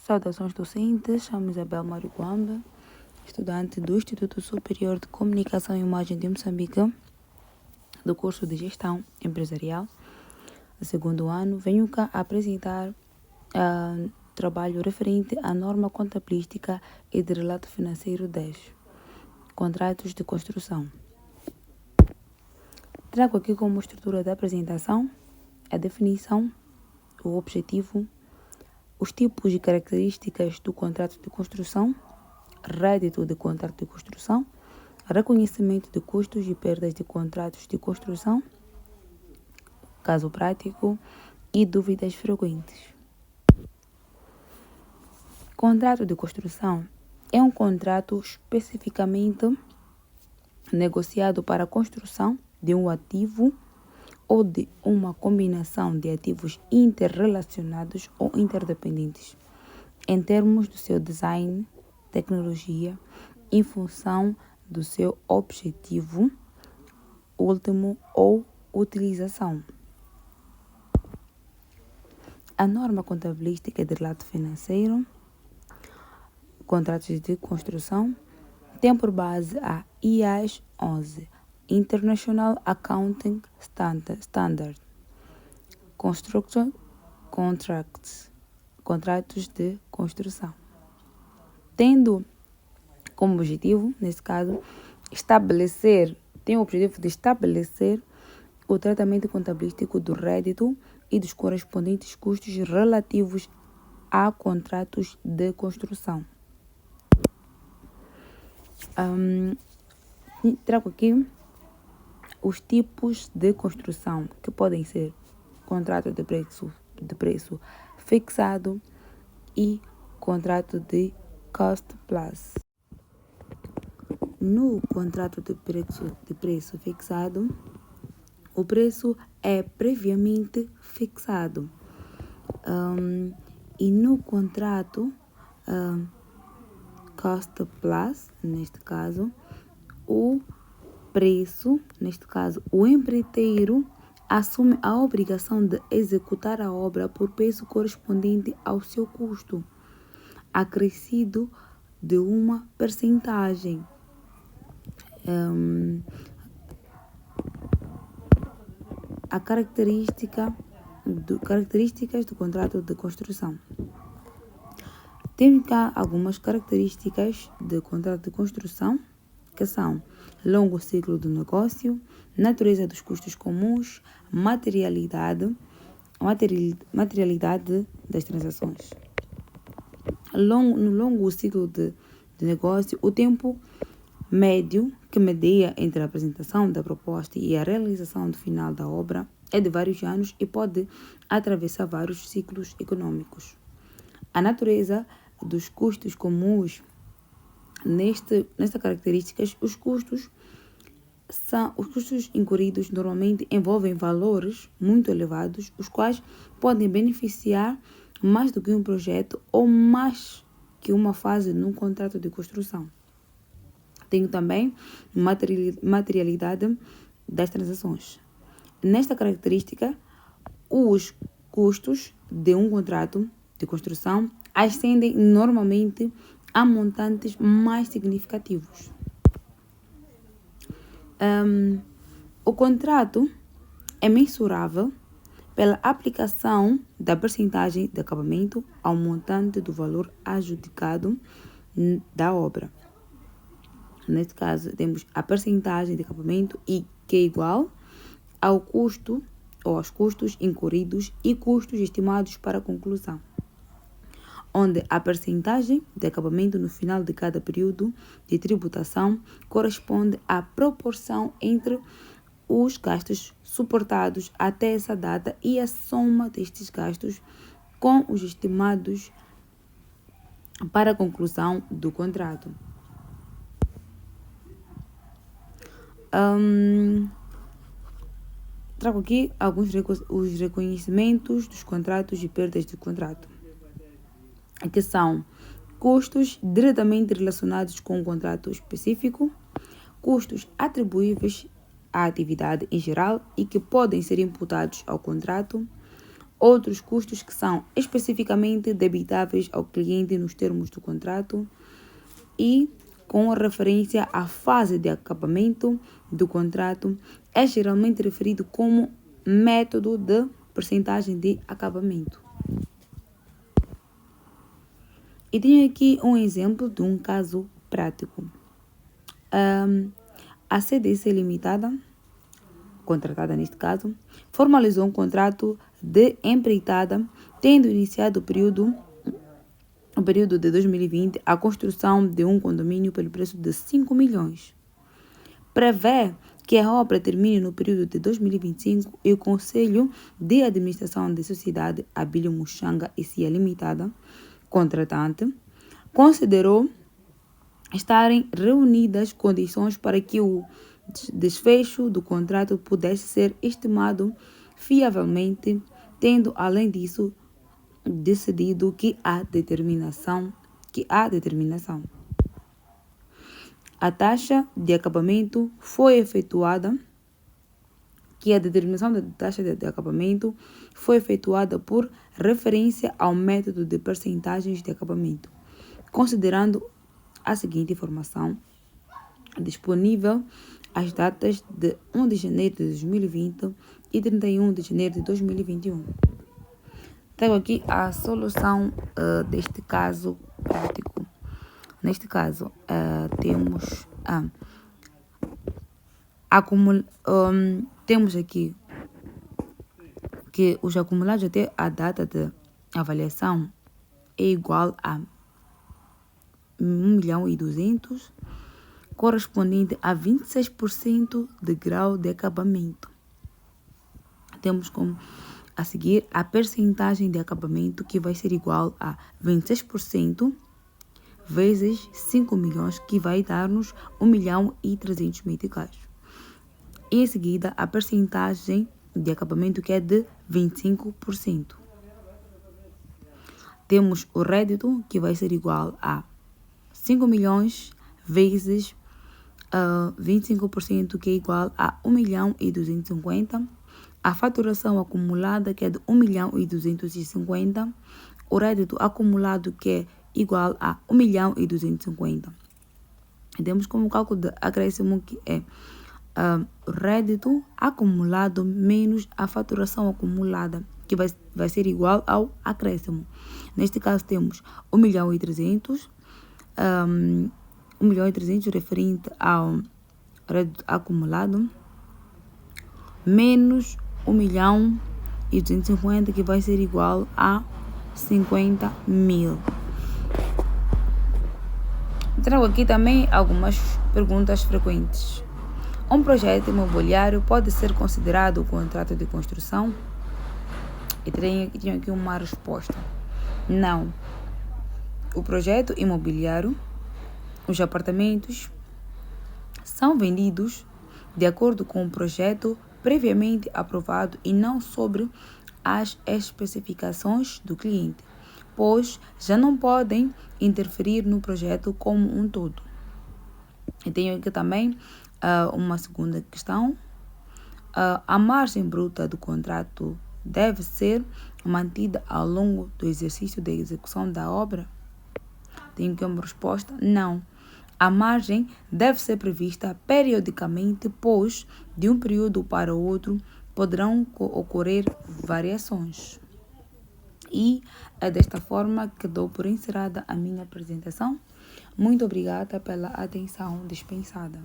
Saudações docentes, chamo Isabel Mariquamba, estudante do Instituto Superior de Comunicação e Imagem de Moçambique, do curso de Gestão Empresarial, do segundo ano. Venho cá apresentar trabalho referente à norma contabilística e de relato financeiro 10, contratos de construção. Trago aqui como estrutura da apresentação a definição, o objetivo, os tipos e características do contrato de construção, rédito de contrato de construção, reconhecimento de custos e perdas de contratos de construção, caso prático e dúvidas frequentes. Contrato de construção é um contrato especificamente negociado para a construção de um ativo ou de uma combinação de ativos interrelacionados ou interdependentes, em termos do seu design, tecnologia, em função do seu objetivo último ou utilização. A norma contabilística de relato financeiro, contratos de construção, tem por base a IAS 11, International Accounting Standard, Construction Contracts, contratos de construção, tendo como objetivo, nesse caso, tem o objetivo de estabelecer o tratamento contabilístico do rédito e dos correspondentes custos relativos a contratos de construção. Trago aqui os tipos de construção, que podem ser contrato de preço fixado e contrato de cost plus. No contrato de preço fixado, o preço é previamente fixado. E no contrato cost plus, neste caso, o preço, neste caso, o empreiteiro assume a obrigação de executar a obra por preço correspondente ao seu custo, acrescido de uma percentagem. Características do contrato de construção. Temos cá algumas características do contrato de construção, que são longo ciclo do negócio, natureza dos custos comuns, materialidade das transações. No longo ciclo de negócio, o tempo médio que media entre a apresentação da proposta e a realização do final da obra é de vários anos e pode atravessar vários ciclos econômicos. A natureza dos custos comuns. Nesta características, os custos incorridos normalmente envolvem valores muito elevados, os quais podem beneficiar mais do que um projeto ou mais que uma fase num contrato de construção. Tenho também materialidade das transações. Nesta característica, os custos de um contrato de construção ascendem normalmente a montantes mais significativos. O contrato é mensurável pela aplicação da percentagem de acabamento ao montante do valor adjudicado da obra. Neste caso, temos a percentagem de acabamento que é igual ao custo ou aos custos incorridos e custos estimados para a conclusão, onde a percentagem de acabamento no final de cada período de tributação corresponde à proporção entre os gastos suportados até essa data e a soma destes gastos com os estimados para a conclusão do contrato. Trago aqui os reconhecimentos dos contratos e perdas de contrato, que são custos diretamente relacionados com o contrato específico, custos atribuíveis à atividade em geral e que podem ser imputados ao contrato, outros custos que são especificamente debitáveis ao cliente nos termos do contrato e com referência à fase de acabamento do contrato, é geralmente referido como método de percentagem de acabamento. E tenho aqui um exemplo de um caso prático. A CDC Limitada, contratada neste caso, formalizou um contrato de empreitada, tendo iniciado o período de 2020 a construção de um condomínio pelo preço de 5 milhões. Prevê que a obra termine no período de 2025 e o Conselho de Administração da Sociedade Abílio Muxanga S.A. Limitada, contratante, considerou estarem reunidas condições para que o desfecho do contrato pudesse ser estimado fiavelmente, tendo, além disso, decidido que a determinação. A taxa de acabamento foi efetuada, que a determinação da taxa de acabamento foi efetuada por referência ao método de percentagens de acabamento, considerando a seguinte informação disponível as datas de 1 de janeiro de 2020 e 31 de janeiro de 2021. Trago aqui a solução deste caso prático. Neste caso, temos temos aqui que os acumulados até a data de avaliação é igual a 1.200.000, correspondente a 26% de grau de acabamento. Temos como a seguir a percentagem de acabamento, que vai ser igual a 26% vezes 5 milhões, que vai dar-nos 1.300.000 meticais. Em seguida, a percentagem de acabamento, que é de 25%. Temos o rédito, que vai ser igual a 5 milhões vezes 25%, que é igual a 1.250.000. A faturação acumulada, que é de 1.250.000. O rédito acumulado, que é igual a 1.250.000. Temos como cálculo de acréscimo, que é o rédito acumulado menos a faturação acumulada, que vai ser igual ao acréscimo. Neste caso, temos 1.300.000. 1.300.000 referente ao rédito acumulado, menos 1.250.000, que vai ser igual a 50.000. Trago aqui também algumas perguntas frequentes. Um projeto imobiliário pode ser considerado um contrato de construção? E tenho aqui uma resposta. Não. O projeto imobiliário, os apartamentos, são vendidos de acordo com o projeto previamente aprovado e não sobre as especificações do cliente, pois já não podem interferir no projeto como um todo. E tenho aqui também uma segunda questão. A margem bruta do contrato deve ser mantida ao longo do exercício da execução da obra? Tenho aqui uma resposta: não. A margem deve ser prevista periodicamente, pois de um período para o outro poderão ocorrer variações. E é desta forma que dou por encerrada a minha apresentação. Muito obrigada pela atenção dispensada.